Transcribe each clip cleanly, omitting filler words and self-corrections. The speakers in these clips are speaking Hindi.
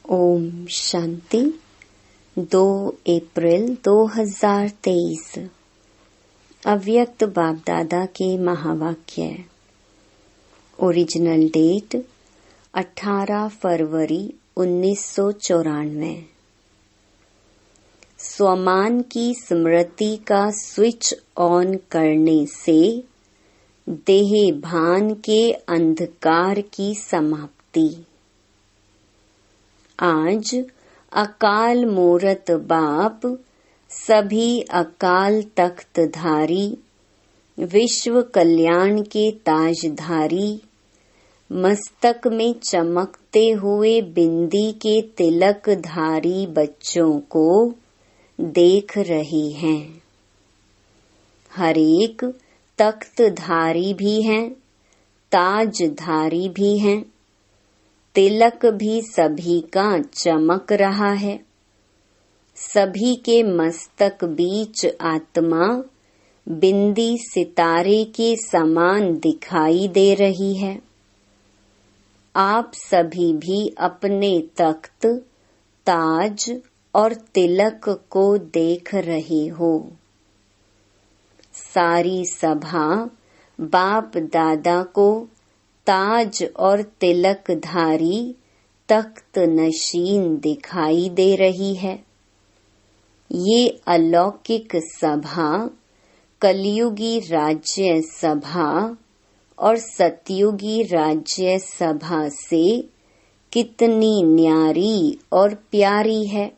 ओम शांति। 2 अप्रैल 2023 अव्यक्त बाप दादा के महावाक्य। ओरिजिनल डेट 18 फरवरी 1994। स्वमान की स्मृति का स्विच ऑन करने से देह भान के अंधकार की समाप्ति। आज अकाल मूरत बाप सभी अकाल तख्तधारी विश्व कल्याण के ताजधारी मस्तक में चमकते हुए बिंदी के तिलकधारी बच्चों को देख रही हैं। हर एक तख्तधारी भी हैं, ताजधारी भी हैं, तिलक भी सभी का चमक रहा है। सभी के मस्तक बीच आत्मा बिंदी सितारे के समान दिखाई दे रही है। आप सभी भी अपने तख्त, ताज और तिलक को देख रहे हो। सारी सभा बाप दादा को ताज और तिलकधारी तख्त नशीन दिखाई दे रही है। ये अलौकिक सभा कलयुगी राज्य सभा और सतयुगी राज्य सभा से कितनी न्यारी और प्यारी है।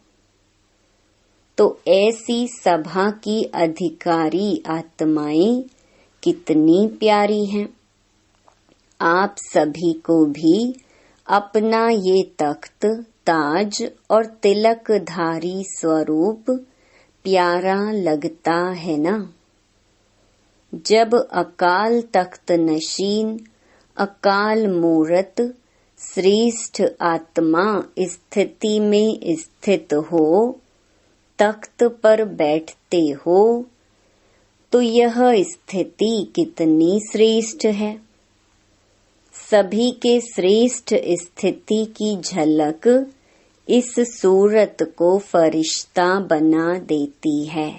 तो ऐसी सभा की अधिकारी आत्माएं कितनी प्यारी हैं। आप सभी को भी अपना ये तख्त, ताज और तिलकधारी स्वरूप प्यारा लगता है ना। जब अकाल तख्त नशीन, अकाल मूरत श्रेष्ठ आत्मा स्थिति में स्थित हो, तख्त पर बैठते हो, तो यह स्थिति कितनी श्रेष्ठ है। सभी के श्रेष्ठ स्थिति की झलक इस सूरत को फरिश्ता बना देती है।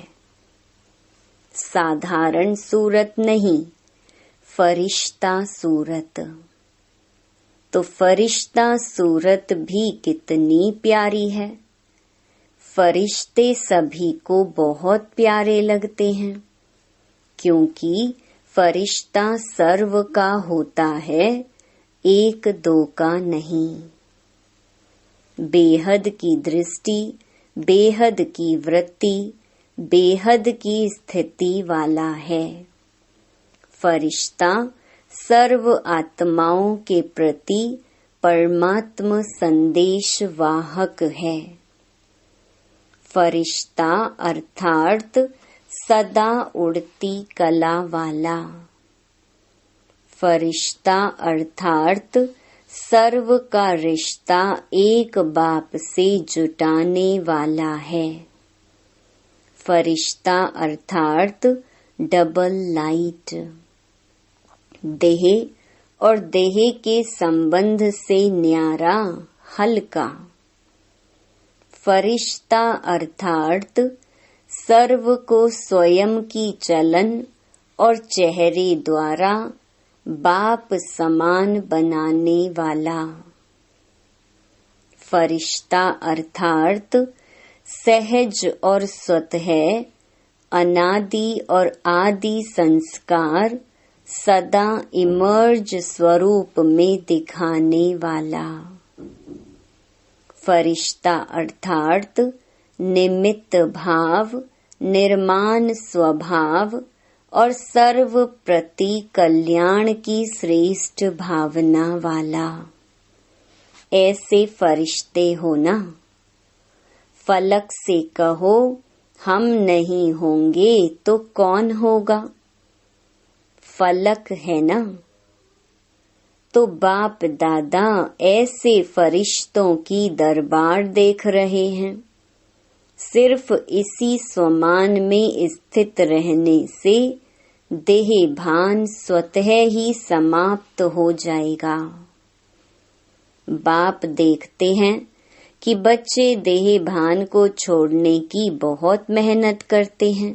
साधारण सूरत नहीं, फरिश्ता सूरत। तो फरिश्ता सूरत भी कितनी प्यारी है। फरिश्ते सभी को बहुत प्यारे लगते हैं, क्योंकि फरिश्ता सर्व का होता है, एक दो का नहीं। बेहद की दृष्टि, बेहद की वृत्ति, बेहद की स्थिति वाला है। फरिश्ता सर्व आत्माओं के प्रति परमात्म संदेश वाहक है। फरिश्ता अर्थात सदा उड़ती कला वाला। फरिश्ता अर्थात सर्व का रिश्ता एक बाप से जुटाने वाला है। फरिश्ता अर्थात डबल लाइट। देह और देह के संबंध से न्यारा, हल्का। फरिश्ता अर्थात सर्व को स्वयं की चलन और चेहरे द्वारा बाप समान बनाने वाला। फरिश्ता अर्थात सहज और स्वतः अनादि और आदि संस्कार सदा इमर्ज स्वरूप में दिखाने वाला। फरिश्ता अर्थात निमित्त भाव, निर्माण स्वभाव और सर्व प्रति कल्याण की श्रेष्ठ भावना वाला। ऐसे फरिश्ते हो ना। फलक से कहो हम नहीं होंगे तो कौन होगा। फलक है ना। तो बाप दादा ऐसे फरिश्तों की दरबार देख रहे हैं। सिर्फ इसी स्वमान में स्थित रहने से देह भान स्वतः ही समाप्त हो जाएगा। बाप देखते हैं कि बच्चे देह भान को छोड़ने की बहुत मेहनत करते हैं।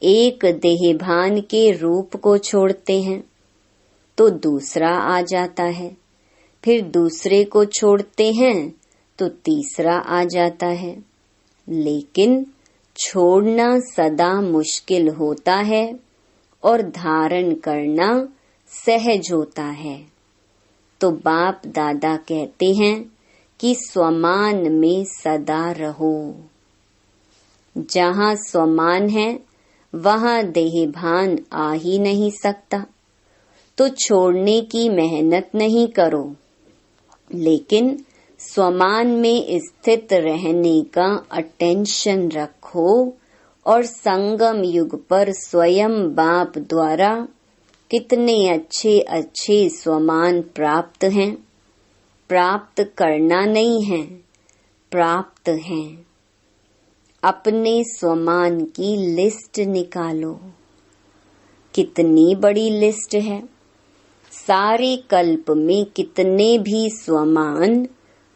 एक देह भान के रूप को छोड़ते हैं तो दूसरा आ जाता है, फिर दूसरे को छोड़ते हैं तो तीसरा आ जाता है। लेकिन छोड़ना सदा मुश्किल होता है और धारण करना सहज होता है। तो बाप दादा कहते हैं कि स्वमान में सदा रहो। जहाँ स्वमान है वहाँ देहभान आ ही नहीं सकता। तो छोड़ने की मेहनत नहीं करो, लेकिन स्वमान में स्थित रहने का अटेंशन रखो और संगम युग पर स्वयं बाप द्वारा कितने अच्छे अच्छे स्वमान प्राप्त हैं। प्राप्त करना नहीं है, प्राप्त हैं। अपने स्वमान की लिस्ट निकालो। कितनी बड़ी लिस्ट है। सारे कल्प में कितने भी स्वमान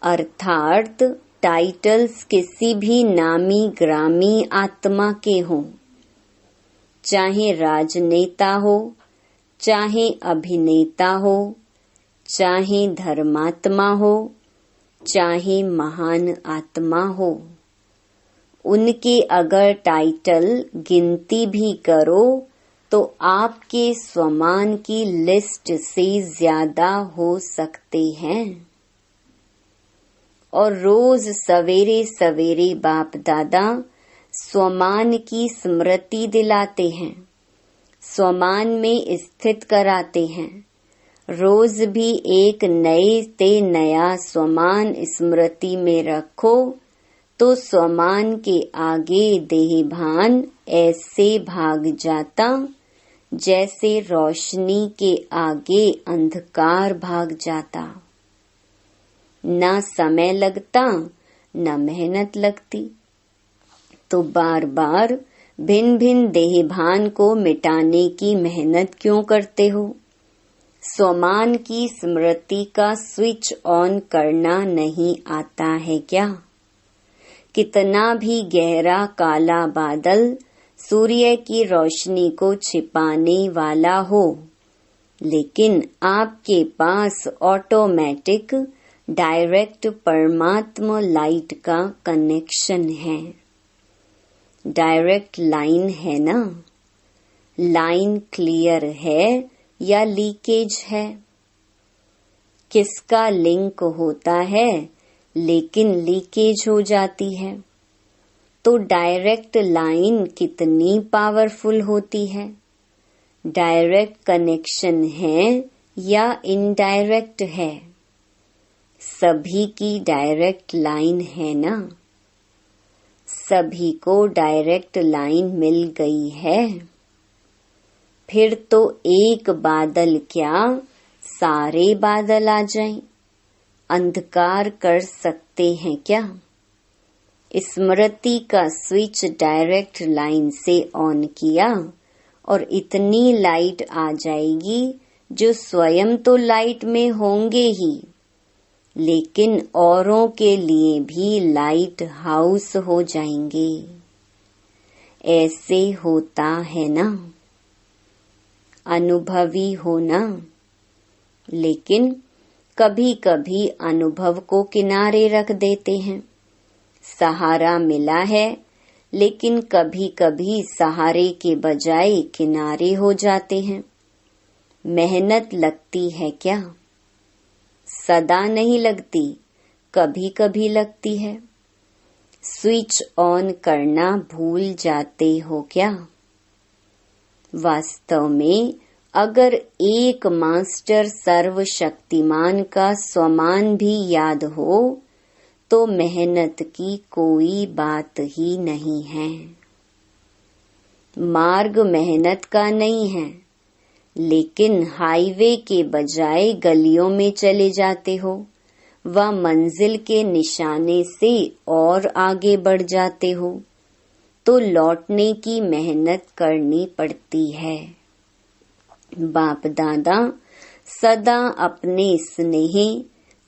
अर्थात टाइटल्स किसी भी नामी ग्रामी आत्मा के हों, चाहे राजनेता हो, चाहे अभिनेता हो, चाहे धर्मात्मा हो, चाहे महान आत्मा हो, उनके अगर टाइटल गिनती भी करो तो आपके स्वमान की लिस्ट से ज्यादा हो सकते हैं। और रोज सवेरे सवेरे बाप दादा स्वमान की स्मृति दिलाते हैं, स्वमान में स्थित कराते हैं। रोज भी एक नए से नया स्वमान स्मृति में रखो तो स्वमान के आगे देहभान ऐसे भाग जाता जैसे रोशनी के आगे अंधकार भाग जाता। ना समय लगता, ना मेहनत लगती। तो बार बार भिन्न भिन्न देहभान को मिटाने की मेहनत क्यों करते हो? स्वमान की स्मृति का स्विच ऑन करना नहीं आता है क्या? कितना भी गहरा काला बादल सूर्य की रोशनी को छिपाने वाला हो, लेकिन आपके पास ऑटोमेटिक डायरेक्ट परमात्मा लाइट का कनेक्शन है। डायरेक्ट लाइन है ना? लाइन क्लियर है या लीकेज है? किसका लिंक होता है लेकिन लीकेज हो जाती है? तो डायरेक्ट लाइन कितनी पावरफुल होती है? डायरेक्ट कनेक्शन है या इनडायरेक्ट है? सभी की डायरेक्ट लाइन है ना? सभी को डायरेक्ट लाइन मिल गई है। फिर तो एक बादल क्या, सारे बादल आ जाएं। अंधकार कर सकते हैं क्या? स्मृति का स्विच डायरेक्ट लाइन से ऑन किया और इतनी लाइट आ जाएगी जो स्वयं तो लाइट में होंगे ही, लेकिन औरों के लिए भी लाइट हाउस हो जाएंगे। ऐसे होता है ना? अनुभवी होना। लेकिन कभी कभी अनुभव को किनारे रख देते हैं। सहारा मिला है, लेकिन कभी कभी सहारे के बजाय किनारे हो जाते हैं। मेहनत लगती है क्या? सदा नहीं लगती, कभी कभी लगती है। स्विच ऑन करना भूल जाते हो क्या? वास्तव में अगर एक मास्टर सर्वशक्तिमान का स्वमान भी याद हो तो मेहनत की कोई बात ही नहीं है। मार्ग मेहनत का नहीं है, लेकिन हाईवे के बजाय गलियों में चले जाते हो व मंजिल के निशाने से और आगे बढ़ जाते हो तो लौटने की मेहनत करनी पड़ती है। बाप दादा सदा अपने स्नेह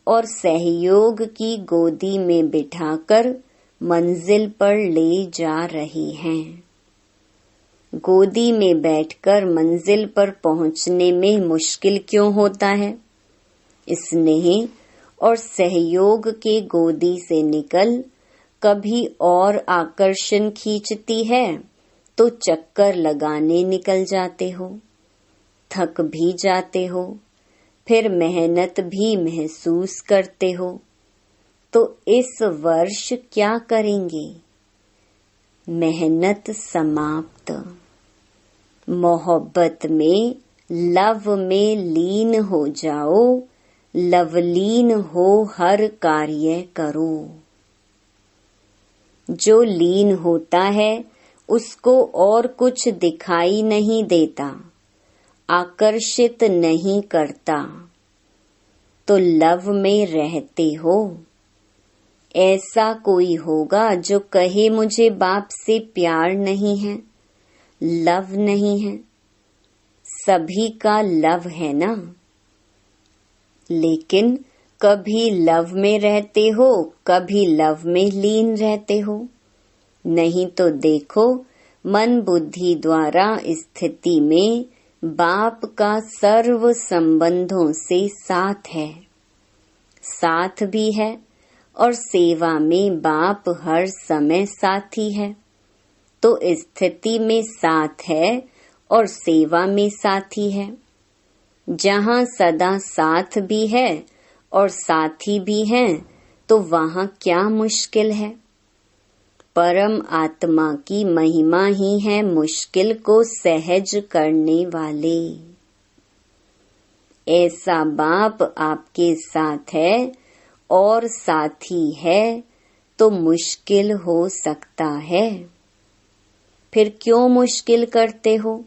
और सहयोग की गोदी में बिठाकर मंजिल पर ले जा रहे हैं। गोदी में बैठकर मंजिल पर पहुंचने में मुश्किल क्यों होता है? स्नेह और सहयोग के गोदी से निकल कभी और आकर्षण खींचती है तो चक्कर लगाने निकल जाते हो, थक भी जाते हो, फिर मेहनत भी महसूस करते हो। तो इस वर्ष क्या करेंगे? मेहनत समाप्त। मोहब्बत में, लव में लीन हो जाओ, लवलीन हो हर कार्य करो। जो लीन होता है उसको और कुछ दिखाई नहीं देता, आकर्षित नहीं करता। तो लव में रहते हो। ऐसा कोई होगा जो कहे मुझे बाप से प्यार नहीं है, लव नहीं है? सभी का लव है ना। लेकिन कभी लव में रहते हो, कभी लव में लीन रहते हो। नहीं तो देखो, मन बुद्धि द्वारा स्थिति में बाप का सर्व संबंधों से साथ है, साथ भी है, और सेवा में बाप हर समय साथी है। तो स्थिति में साथ है और सेवा में साथी है। जहाँ सदा साथ भी है और साथी भी हैं, तो वहाँ क्या मुश्किल है? परम आत्मा की महिमा ही है मुश्किल को सहज करने वाले। ऐसा बाप आपके साथ है और साथी है तो मुश्किल हो सकता है। फिर क्यों मुश्किल करते हो?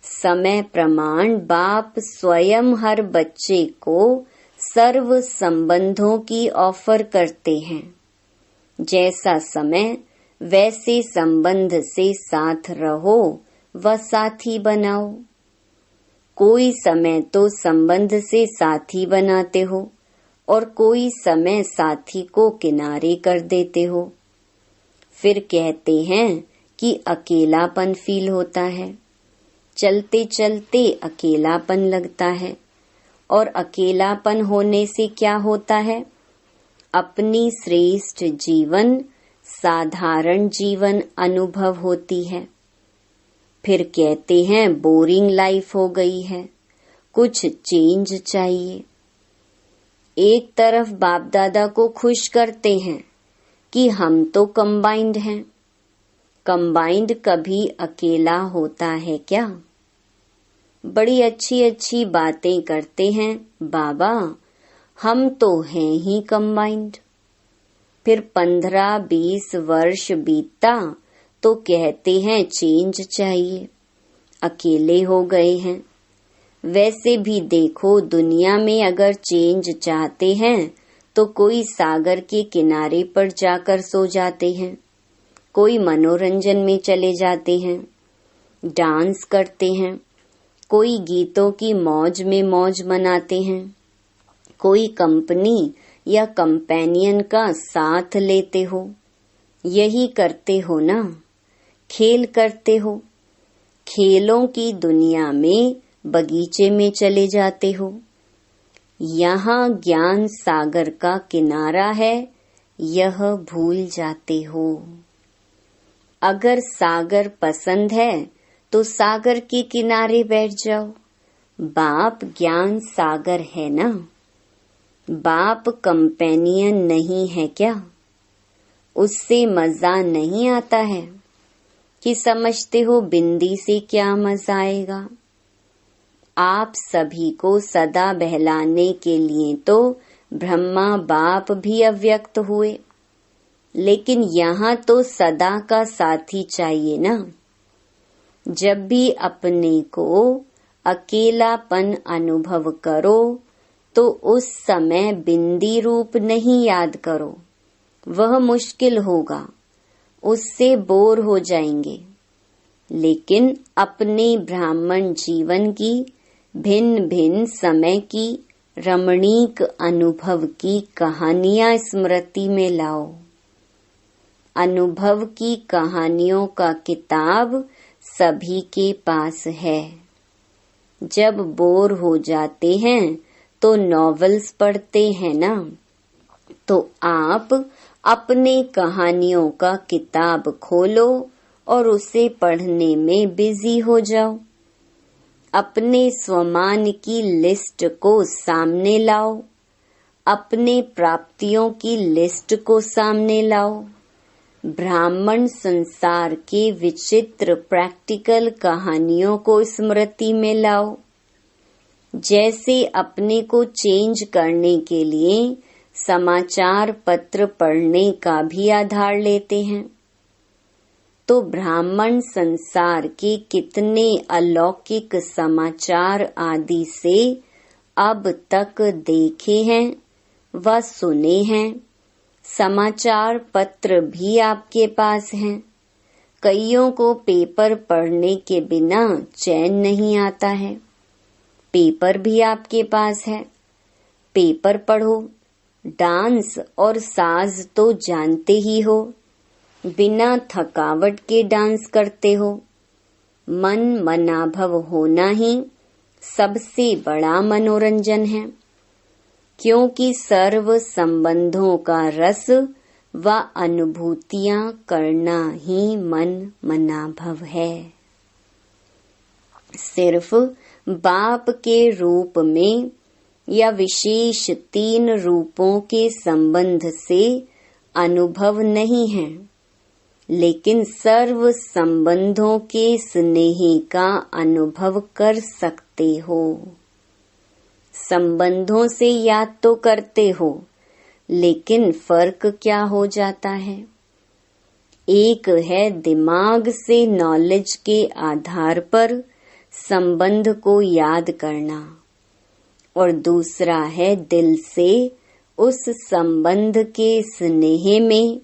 समय प्रमाण बाप स्वयं हर बच्चे को सर्व संबंधों की ऑफर करते हैं। जैसा समय वैसे संबंध से साथ रहो व साथी बनाओ। कोई समय तो संबंध से साथी बनाते हो और कोई समय साथी को किनारे कर देते हो। फिर कहते हैं कि अकेलापन फील होता है। चलते चलते अकेलापन लगता है, और अकेलापन होने से क्या होता है? अपनी श्रेष्ठ जीवन, साधारण जीवन अनुभव होती है। फिर कहते हैं बोरिंग लाइफ हो गई है, कुछ चेंज चाहिए। एक तरफ बाप दादा को खुश करते हैं कि हम तो कंबाइंड हैं। कंबाइंड कभी अकेला होता है क्या? बड़ी अच्छी अच्छी बातें करते हैं बाबा, हम तो हैं ही कंबाइंड। फिर 15-20 वर्ष बीतता तो कहते हैं चेंज चाहिए, अकेले हो गए हैं। वैसे भी देखो, दुनिया में अगर चेंज चाहते हैं तो कोई सागर के किनारे पर जाकर सो जाते हैं, कोई मनोरंजन में चले जाते हैं, डांस करते हैं, कोई गीतों की मौज में मौज मनाते हैं, कोई कंपनी या कंपेनियन का साथ लेते हो। यही करते हो ना, खेल करते हो। खेलों की दुनिया में बगीचे में चले जाते हो। यहाँ ज्ञान सागर का किनारा है, यह भूल जाते हो। अगर सागर पसंद है तो सागर के किनारे बैठ जाओ। बाप ज्ञान सागर है ना, बाप कंपेनियन नहीं है क्या? उससे मजा नहीं आता है कि समझते हो बिंदी से क्या मजा आएगा? आप सभी को सदा बहलाने के लिए तो ब्रह्मा बाप भी अव्यक्त हुए, लेकिन यहाँ तो सदा का साथी चाहिए ना। जब भी अपने को अकेलापन अनुभव करो तो उस समय बिंदी रूप नहीं याद करो, वह मुश्किल होगा, उससे बोर हो जाएंगे। लेकिन अपने ब्राह्मण जीवन की भिन्न भिन्न समय की रमणीक अनुभव की कहानियां स्मृति में लाओ। अनुभव की कहानियों का किताब सभी के पास है। जब बोर हो जाते हैं तो नॉवेल्स पढ़ते हैं ना, तो आप अपने कहानियों का किताब खोलो और उसे पढ़ने में बिजी हो जाओ। अपने स्वमान की लिस्ट को सामने लाओ, अपने प्राप्तियों की लिस्ट को सामने लाओ। ब्राह्मण संसार के विचित्र प्रैक्टिकल कहानियों को स्मृति में लाओ। जैसे अपने को चेंज करने के लिए समाचार पत्र पढ़ने का भी आधार लेते हैं, तो ब्राह्मण संसार के कितने अलौकिक समाचार आदि से अब तक देखे हैं व सुने हैं। समाचार पत्र भी आपके पास हैं। कईयों को पेपर पढ़ने के बिना चैन नहीं आता है। पेपर भी आपके पास है, पेपर पढ़ो। डांस और साज तो जानते ही हो, बिना थकावट के डांस करते हो। मन मनाभव होना ही सबसे बड़ा मनोरंजन है, क्योंकि सर्व संबंधों का रस व अनुभूतियां करना ही मन मनाभव है। सिर्फ बाप के रूप में या विशेष 3 रूपों के संबंध से अनुभव नहीं है, लेकिन सर्व संबंधों के स्नेह का अनुभव कर सकते हो। संबंधों से याद तो करते हो, लेकिन फर्क क्या हो जाता है? एक है दिमाग से नॉलेज के आधार पर संबंध को याद करना, और दूसरा है दिल से उस संबंध के स्नेह में,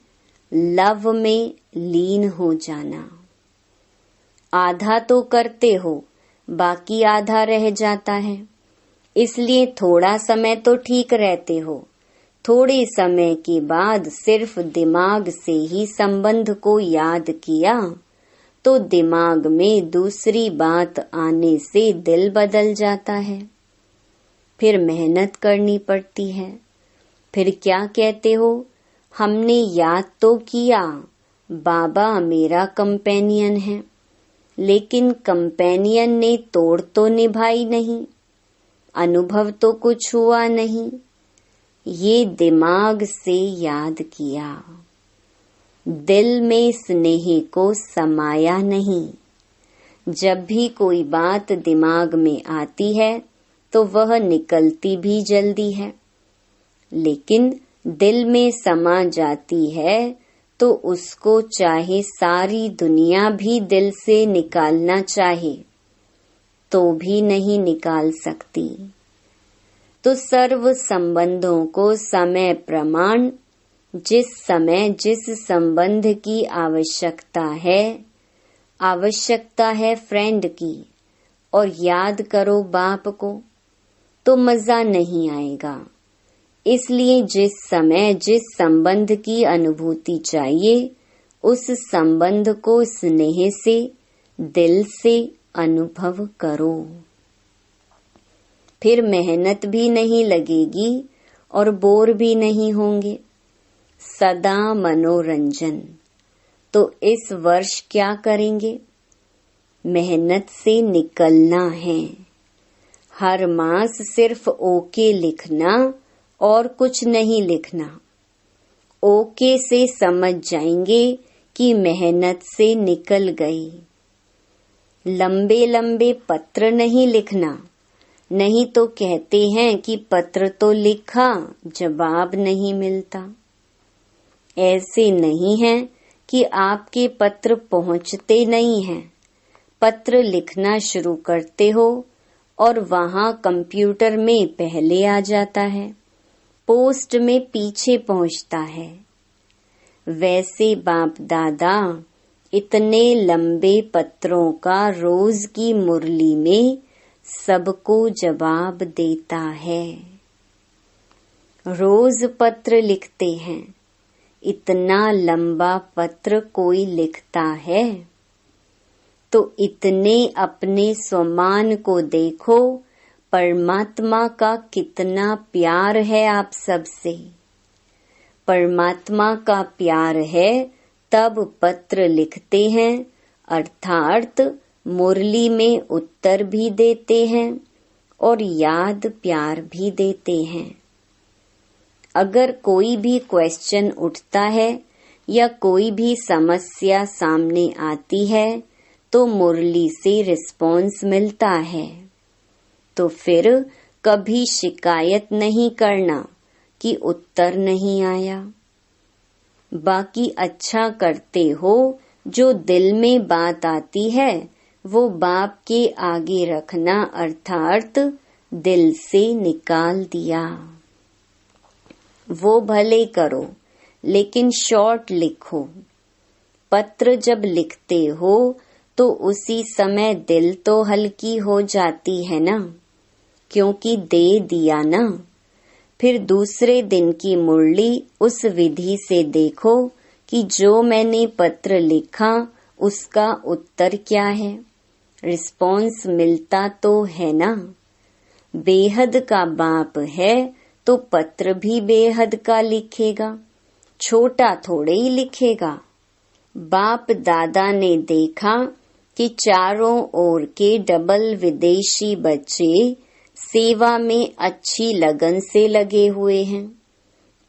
लव में लीन हो जाना। आधा तो करते हो, बाकी आधा रह जाता है। इसलिए थोड़ा समय तो ठीक रहते हो, थोड़े समय के बाद सिर्फ दिमाग से ही संबंध को याद किया तो दिमाग में दूसरी बात आने से दिल बदल जाता है। फिर मेहनत करनी पड़ती है। फिर क्या कहते हो, हमने याद तो किया, बाबा मेरा कंपेनियन है, लेकिन कंपेनियन ने तोड़ तो निभाई नहीं, अनुभव तो कुछ हुआ नहीं। ये दिमाग से याद किया, दिल में स्नेह को समाया नहीं। जब भी कोई बात दिमाग में आती है तो वह निकलती भी जल्दी है, लेकिन दिल में समा जाती है तो उसको चाहे सारी दुनिया भी दिल से निकालना चाहे तो भी नहीं निकाल सकती। तो सर्व संबंधों को समय प्रमाण, जिस समय जिस संबंध की आवश्यकता है फ्रेंड की, और याद करो बाप को, तो मजा नहीं आएगा। इसलिए जिस समय जिस संबंध की अनुभूति चाहिए, उस संबंध को स्नेह से, दिल से अनुभव करो। फिर मेहनत भी नहीं लगेगी और बोर भी नहीं होंगे। सदा मनोरंजन। तो इस वर्ष क्या करेंगे? मेहनत से निकलना है। हर मास सिर्फ ओके लिखना और कुछ नहीं लिखना। ओके से समझ जाएंगे कि मेहनत से निकल गई। लंबे लंबे पत्र नहीं लिखना, नहीं तो कहते हैं कि पत्र तो लिखा, जवाब नहीं मिलता। ऐसे नहीं है कि आपके पत्र पहुंचते नहीं हैं। पत्र लिखना शुरू करते हो और वहां कंप्यूटर में पहले आ जाता है, पोस्ट में पीछे पहुंचता है। वैसे बाप दादा इतने लंबे पत्रों का रोज की मुरली में सबको जवाब देता है। रोज पत्र लिखते हैं, इतना लंबा पत्र कोई लिखता है? तो इतने अपने स्वमान को देखो, परमात्मा का कितना प्यार है आप सबसे। परमात्मा का प्यार है तब पत्र लिखते हैं, अर्थात मुरली में उत्तर भी देते हैं और याद प्यार भी देते हैं। अगर कोई भी क्वेश्चन उठता है या कोई भी समस्या सामने आती है तो मुरली से रिस्पॉन्स मिलता है। तो फिर कभी शिकायत नहीं करना कि उत्तर नहीं आया। बाकी अच्छा करते हो, जो दिल में बात आती है वो बाप के आगे रखना, अर्थात दिल से निकाल दिया। वो भले करो लेकिन शॉर्ट लिखो। पत्र जब लिखते हो तो उसी समय दिल तो हल्की हो जाती है ना, क्योंकि दे दिया ना। फिर दूसरे दिन की मुरली उस विधि से देखो कि जो मैंने पत्र लिखा उसका उत्तर क्या है, रिस्पॉन्स मिलता तो है ना। बेहद का बाप है तो पत्र भी बेहद का लिखेगा, छोटा थोड़े ही लिखेगा। बाप दादा ने देखा कि चारों ओर के डबल विदेशी बच्चे सेवा में अच्छी लगन से लगे हुए हैं।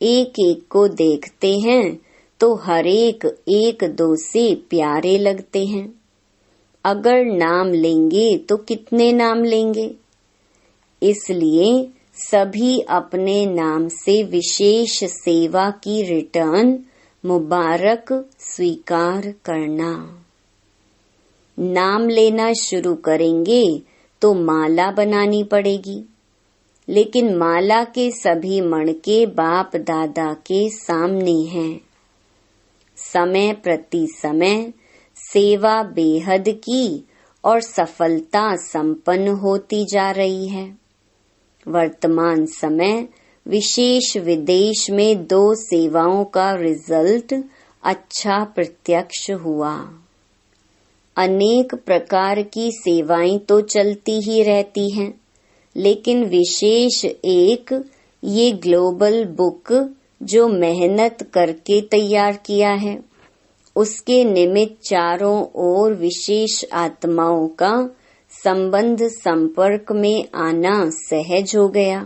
एक एक को देखते हैं तो हर एक एक दो से प्यारे लगते हैं। अगर नाम लेंगे तो कितने नाम लेंगे, इसलिए सभी अपने नाम से विशेष सेवा की रिटर्न मुबारक स्वीकार करना। नाम लेना शुरू करेंगे तो माला बनानी पड़ेगी, लेकिन माला के सभी मणके बाप दादा के सामने हैं। समय प्रति समय सेवा बेहद की और सफलता संपन्न होती जा रही है। वर्तमान समय विशेष विदेश में 2 सेवाओं का रिजल्ट अच्छा प्रत्यक्ष हुआ। अनेक प्रकार की सेवाएं तो चलती ही रहती हैं, लेकिन विशेष एक ये ग्लोबल बुक जो मेहनत करके तैयार किया है, उसके निमित्त चारों ओर विशेष आत्माओं का संबंध संपर्क में आना सहज हो गया।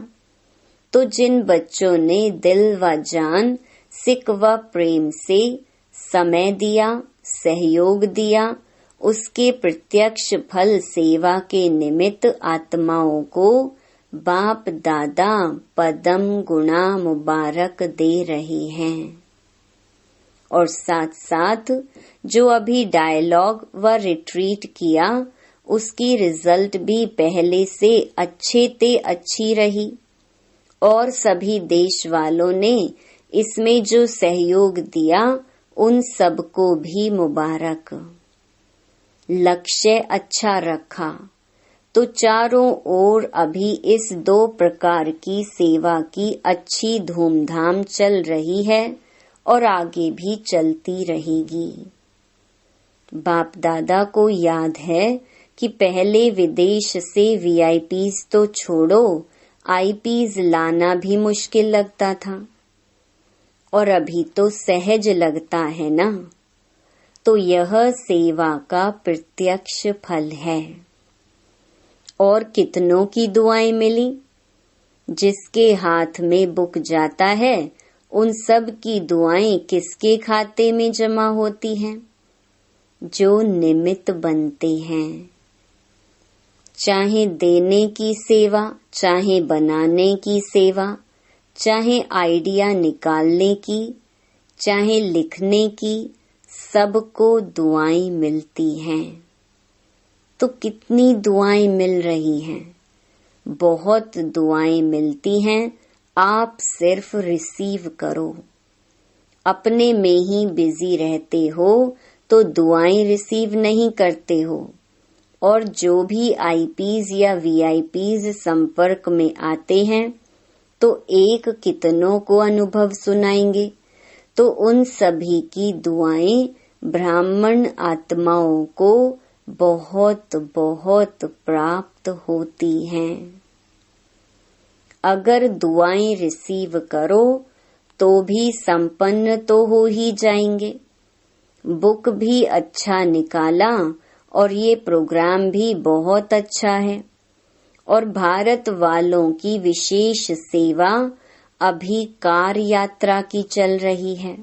तो जिन बच्चों ने दिल व जान सिक व प्रेम से समय दिया, सहयोग दिया, उसके प्रत्यक्ष फल सेवा के निमित्त आत्माओं को बाप दादा पदम गुणा मुबारक दे रहे हैं। और साथ साथ जो अभी डायलॉग व रिट्रीट किया उसकी रिजल्ट भी पहले से अच्छे ते अच्छी रही। और सभी देश वालों ने इसमें जो सहयोग दिया उन सबको भी मुबारक। लक्ष्य अच्छा रखा तो चारों ओर अभी इस 2 प्रकार की सेवा की अच्छी धूमधाम चल रही है और आगे भी चलती रहेगी। बाप दादा को याद है कि पहले विदेश से वीआईपीज तो छोड़ो, आईपीज लाना भी मुश्किल लगता था, और अभी तो सहज लगता है ना। तो यह सेवा का प्रत्यक्ष फल है। और कितनों की दुआएं मिली। जिसके हाथ में बुक जाता है उन सब की दुआएं किसके खाते में जमा होती हैं? जो निमित्त बनते हैं। चाहे देने की सेवा, चाहे बनाने की सेवा, चाहे आइडिया निकालने की, चाहे लिखने की, सबको दुआएं मिलती हैं। तो कितनी दुआएं मिल रही हैं? बहुत दुआएं मिलती हैं। आप सिर्फ रिसीव करो। अपने में ही बिजी रहते हो तो दुआएं रिसीव नहीं करते हो। और जो भी आईपीज या वीआईपीज संपर्क में आते हैं तो एक कितनों को अनुभव सुनाएंगे, तो उन सभी की दुआएं ब्राह्मण आत्माओं को बहुत बहुत प्राप्त होती हैं। अगर दुआएं रिसीव करो तो भी संपन्न तो हो ही जाएंगे। बुक भी अच्छा निकाला और ये प्रोग्राम भी बहुत अच्छा है। और भारत वालों की विशेष सेवा अभी कार यात्रा की चल रही है।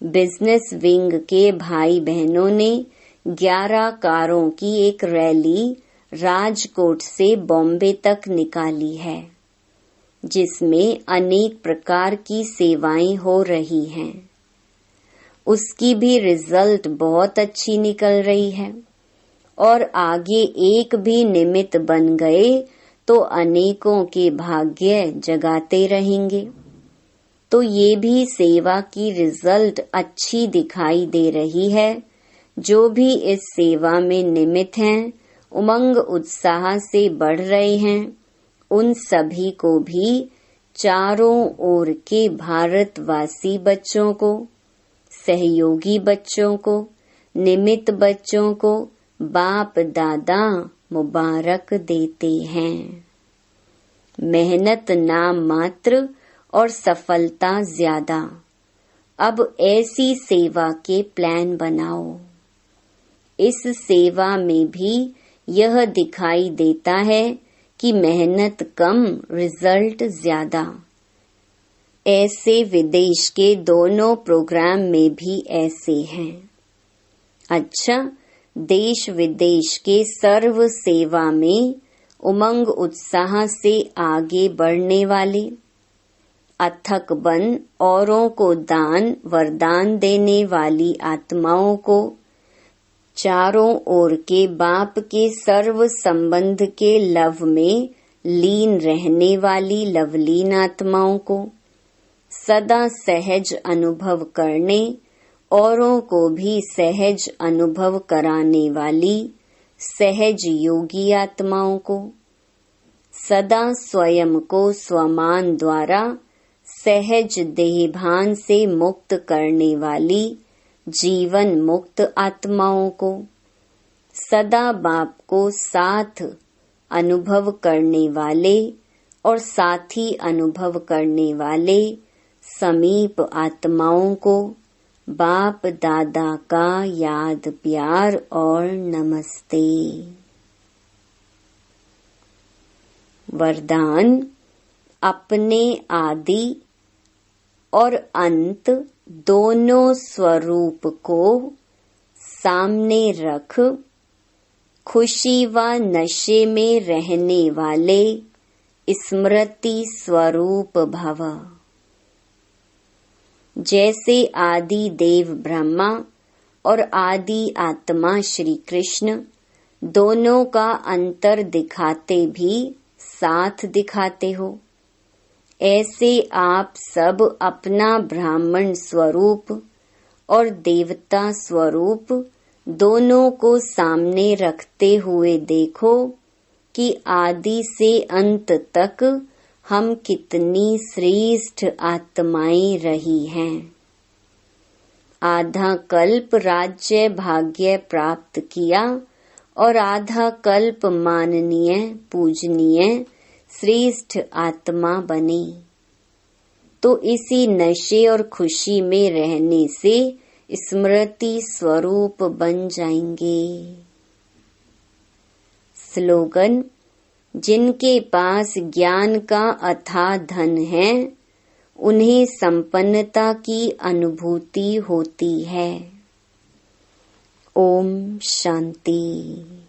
बिजनेस विंग के भाई बहनों ने 11 कारों की एक रैली राजकोट से बॉम्बे तक निकाली है, जिसमें अनेक प्रकार की सेवाएं हो रही हैं। उसकी भी रिजल्ट बहुत अच्छी निकल रही है। और आगे एक भी निमित्त बन गए तो अनेकों के भाग्य जगाते रहेंगे। तो ये भी सेवा की रिजल्ट अच्छी दिखाई दे रही है। जो भी इस सेवा में निमित्त हैं, उमंग उत्साह से बढ़ रहे हैं, उन सभी को भी चारों ओर के भारतवासी बच्चों को, सहयोगी बच्चों को, निमित्त बच्चों को बाप दादा मुबारक देते हैं। मेहनत नाम मात्र और सफलता ज्यादा। अब ऐसी सेवा के प्लान बनाओ। इस सेवा में भी यह दिखाई देता है कि मेहनत कम, रिजल्ट ज्यादा। ऐसे विदेश के दोनों प्रोग्राम में भी ऐसे हैं। अच्छा, देश विदेश के सर्व सेवा में उमंग उत्साह से आगे बढ़ने वाले, अथक बन औरों को दान वरदान देने वाली आत्माओं को, चारों ओर के बाप के सर्व संबंध के लव में लीन रहने वाली लवलीन आत्माओं को, सदा सहज अनुभव करने औरों को भी सहज अनुभव कराने वाली सहज योगी आत्माओं को, सदा स्वयं को स्वमान द्वारा सहज देहभान से मुक्त करने वाली जीवन मुक्त आत्माओं को, सदा बाप को साथ अनुभव करने वाले और साथी अनुभव करने वाले समीप आत्माओं को बाप दादा का याद प्यार और नमस्ते। वरदान: अपने आदि और अंत दोनों स्वरूप को सामने रख खुशी व नशे में रहने वाले स्मृति स्वरूप भव। जैसे आदि देव ब्रह्मा और आदि आत्मा श्री कृष्ण दोनों का अंतर दिखाते भी साथ दिखाते हो, ऐसे आप सब अपना ब्राह्मण स्वरूप और देवता स्वरूप दोनों को सामने रखते हुए देखो कि आदि से अंत तक हम कितनी श्रेष्ठ आत्माएं रही हैं। आधा कल्प राज्य भाग्य प्राप्त किया और आधा कल्प माननीय पूजनीय श्रेष्ठ आत्मा बने। तो इसी नशे और खुशी में रहने से स्मृति स्वरूप बन जाएंगे। स्लोगन: जिनके पास ज्ञान का अथाह धन है, उन्हें संपन्नता की अनुभूति होती है। ओम शांति।